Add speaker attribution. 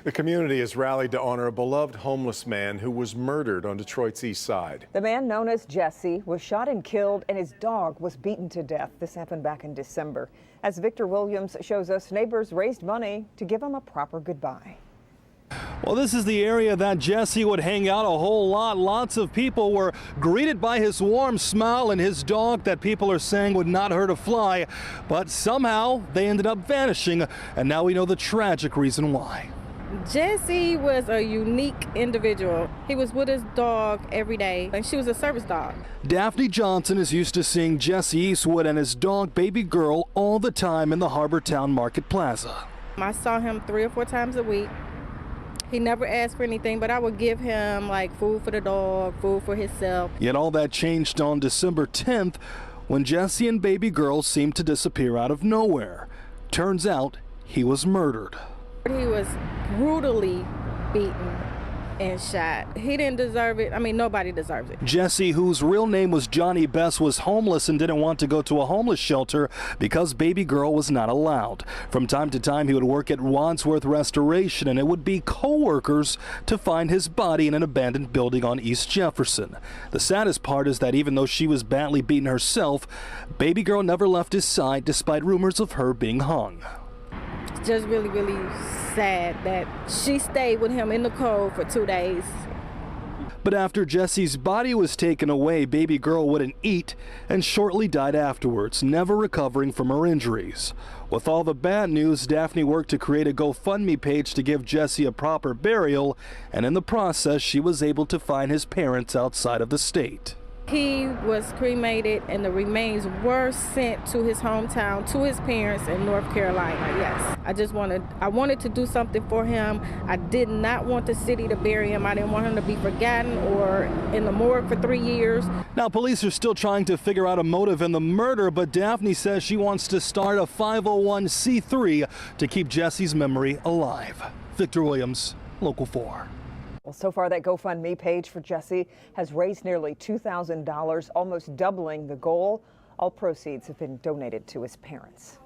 Speaker 1: The community has rallied to honor a beloved homeless man who was murdered on Detroit's east side.
Speaker 2: The man known as Jesse was shot and killed, and his dog was beaten to death. This happened back in December. As Victor Williams shows us, neighbors raised money to give him a proper goodbye.
Speaker 3: Well, this is the area that Jesse would hang out a whole lot. Lots of people were greeted by his warm smile and his dog that people are saying would not hurt a fly. But somehow they ended up vanishing, and now we know the tragic reason why.
Speaker 4: Jesse was a unique individual. He was with his dog every day, and she was a service dog.
Speaker 3: Daphne Johnson is used to seeing Jesse Eastwood and his dog Baby Girl all the time in the Harbortown Market Plaza.
Speaker 4: I saw him 3 or 4 times a week. He never asked for anything, but I would give him like food for the dog, food for himself.
Speaker 3: Yet all that changed on December 10th when Jesse and Baby Girl seemed to disappear out of nowhere. Turns out he was murdered.
Speaker 4: He was brutally beaten and shot. He didn't deserve it. I mean, nobody deserves it.
Speaker 3: Jesse, whose real name was Johnny Best, was homeless and didn't want to go to a homeless shelter because Baby Girl was not allowed. From time to time, he would work at Wadsworth Restoration, and it would be co-workers to find his body in an abandoned building on East Jefferson. The saddest part is that even though she was badly beaten herself, Baby Girl never left his side despite rumors of her being hung.
Speaker 4: Just really, really sad that she stayed with him in the cold for 2 days.
Speaker 3: But after Jesse's body was taken away, Baby Girl wouldn't eat and shortly died afterwards, never recovering from her injuries. With all the bad news, Daphne worked to create a GoFundMe page to give Jesse a proper burial, and in the process, she was able to find his parents outside of the state.
Speaker 4: He was cremated, and the remains were sent to his hometown, to his parents in North Carolina. Yes, I wanted to do something for him. I did not want the city to bury him. I didn't want him to be forgotten or in the morgue for 3 years.
Speaker 3: Now, police are still trying to figure out a motive in the murder, but Daphne says she wants to start a 501c3 to keep Jesse's memory alive. Victor Williams, Local 4.
Speaker 2: Well, so far, that GoFundMe page for Jesse has raised nearly $2,000, almost doubling the goal. All proceeds have been donated to his parents.